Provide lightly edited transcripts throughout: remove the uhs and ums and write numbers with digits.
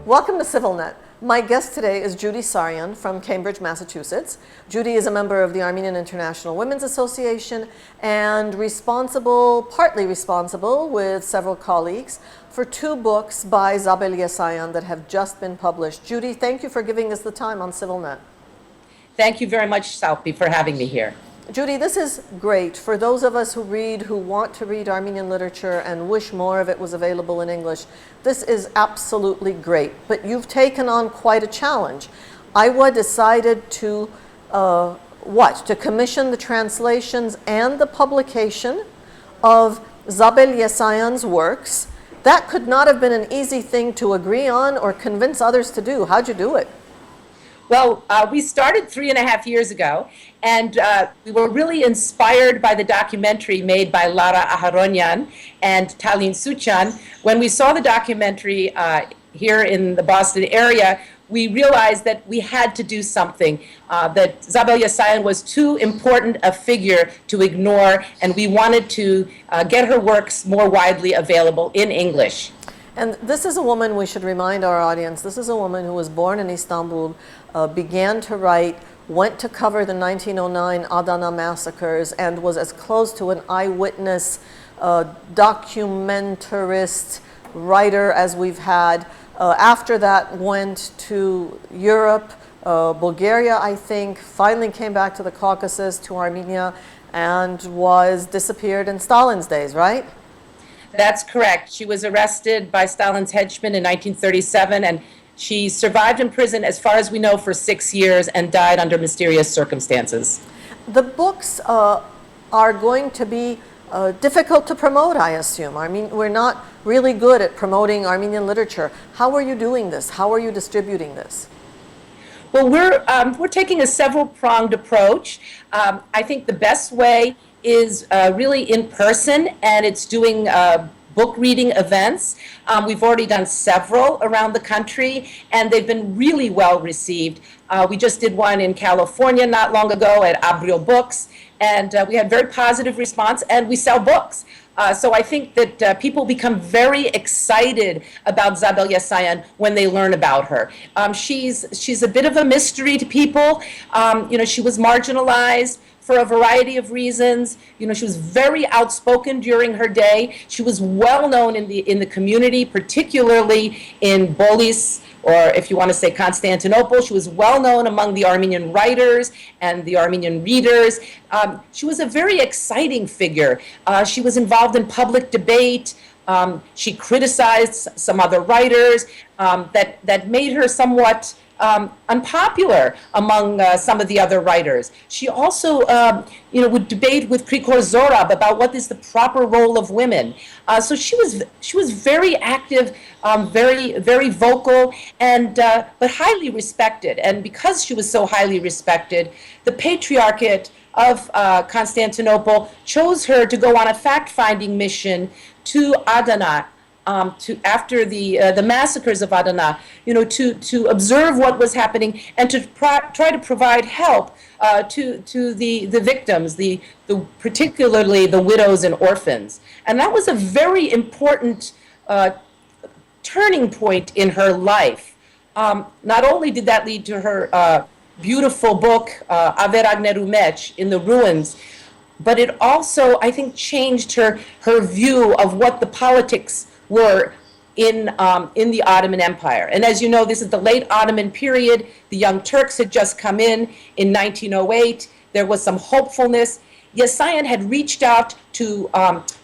Welcome to CivilNet. My guest today is Judy Saryan from Cambridge, Massachusetts. Judy is a member of the Armenian International Women's Association and partly responsible with several colleagues for 2 books by Zabel Yessayan that have just been published. Judy, thank you for giving us the time on CivilNet. Thank you very much, Salpi, for having me here. Judy, this is great for those of us who want to read Armenian literature and wish more of it was available in English. This is absolutely great, but you've taken on quite a challenge. Iowa decided to commission the translations and the publication of Zabel Yessayan's works. That could not have been an easy thing to agree on or convince others to do. How'd you do it? Well, we started 3.5 years ago, and we were really inspired by the documentary made by Lara Aharonyan and Talin Suchan. When we saw the documentary here in the Boston area, we realized that we had to do something, that Zabel Yessayan was too important a figure to ignore, and we wanted to get her works more widely available in English. And this is a woman, we should remind our audience, this is a woman who was born in Istanbul, began to write, went to cover the 1909 Adana massacres, and was as close to an eyewitness, documentarist writer as we've had. After that, went to Europe, Bulgaria, I think, finally came back to the Caucasus, to Armenia, and was disappeared in Stalin's days, right? That's correct. She was arrested by Stalin's henchmen in 1937, and she survived in prison, as far as we know, for 6 years and died under mysterious circumstances. The books are going to be difficult to promote, I assume. I mean, we're not really good at promoting Armenian literature. How are you doing this? How are you distributing this? Well, we're taking a several-pronged approach. I think the best way is really in person, and it's doing book reading events. We've already done several around the country, and they've been really well received. We just did one in California not long ago at Abril Books, and we had very positive response, and we sell books. So I think that people become very excited about Zabel Yessayan when they learn about her. She's a bit of a mystery to people. She was marginalized for a variety of reasons. She was very outspoken during her day. She was well known in the community, particularly in Bolis, or if you want to say Constantinople. She was well known among the Armenian writers and the Armenian readers. She was a very exciting figure. She was involved in public debate. She criticized some other writers that made her somewhat unpopular among some of the other writers. She also, would debate with Krikor Zorab about what is the proper role of women. So she was very active, very, very vocal, and but highly respected. And because she was so highly respected, the Patriarchate of Constantinople chose her to go on a fact-finding mission to Adana. After the massacres of Adana, to observe what was happening and to try to provide help to the victims, particularly the widows and orphans. And that was a very important turning point in her life. Not only did that lead to her beautiful book, Averagneru Mech, In the Ruins, but it also, I think, changed her view of what the politics were in the Ottoman Empire. And as you know, this is the late Ottoman period. The Young Turks had just come in 1908. There was some hopefulness. Yessayan had reached out to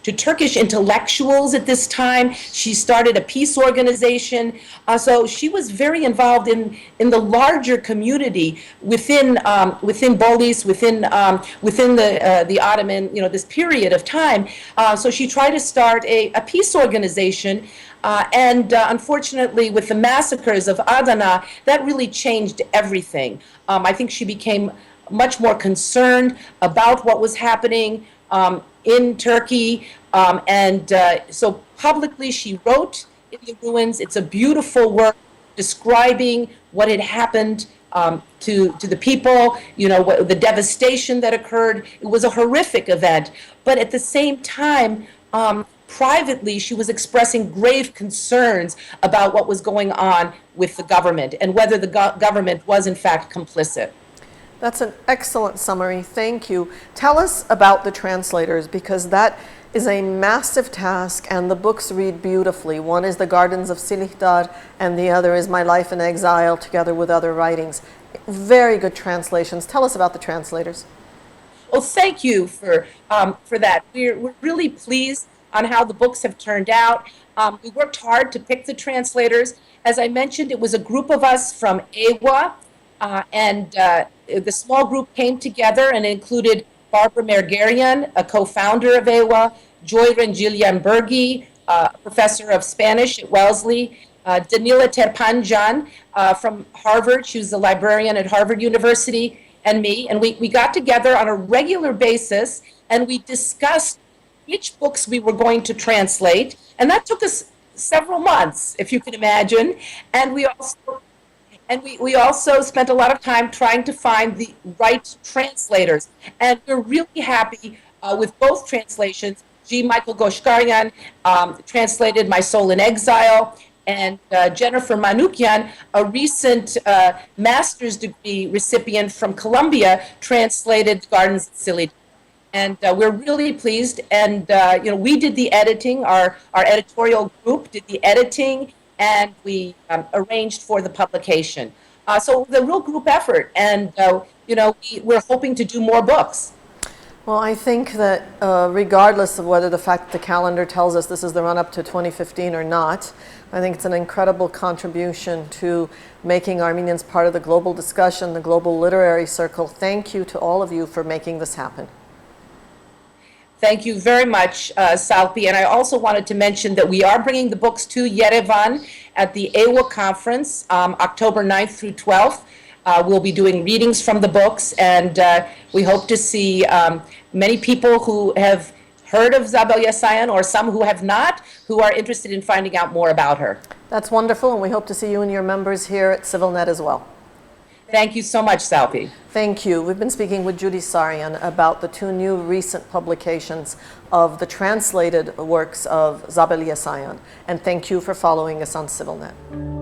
Turkish intellectuals at this time. She started a peace organization. So she was very involved in the larger community within Bolis, within the Ottoman, this period of time. So she tried to start a peace organization. And unfortunately, with the massacres of Adana, that really changed everything. I think she became much more concerned about what was happening in Turkey. So publicly she wrote In the Ruins. It's a beautiful work describing what had happened to the people, the devastation that occurred. It was a horrific event. But at the same time, privately she was expressing grave concerns about what was going on with the government and whether the government was in fact complicit. That's an excellent summary. Thank you. Tell us about the translators, because that is a massive task and the books read beautifully. One is The Gardens of Silihdar and the other is My Life in Exile, together with other writings. Very good translations. Tell us about the translators. Well, thank you for that. We're really pleased on how the books have turned out. We worked hard to pick the translators. As I mentioned, it was a group of us from AWA, and the small group came together and included Barbara Mergarian, a co-founder of AWA, Joy Rengilian-Bergi, a professor of Spanish at Wellesley, Danila Terpanjan from Harvard, she was a librarian at Harvard University, and me. And we got together on a regular basis and we discussed which books we were going to translate. And that took us several months, if you can imagine. And we also spent a lot of time trying to find the right translators. And we're really happy with both translations. G. Michael Goshkarian translated My Soul in Exile, and Jennifer Manukyan, a recent master's degree recipient from Columbia, translated Gardens of Silihdar. And we're really pleased. And we did the editing. Our editorial group did the editing, and we arranged for the publication. So the real group effort, and we're hoping to do more books. Well, I think that regardless of whether the fact the calendar tells us this is the run-up to 2015 or not, I think it's an incredible contribution to making Armenians part of the global discussion, the global literary circle. Thank you to all of you for making this happen. Thank you very much, Salpi. And I also wanted to mention that we are bringing the books to Yerevan at the AWA conference, October 9th through 12th. We'll be doing readings from the books, and we hope to see many people who have heard of Zabel Yessayan, or some who have not, who are interested in finding out more about her. That's wonderful, and we hope to see you and your members here at CivilNet as well. Thank you so much, Salpi. Thank you. We've been speaking with Judy Saryan about the two new recent publications of the translated works of Zabel Yessayan. And thank you for following us on CivilNet.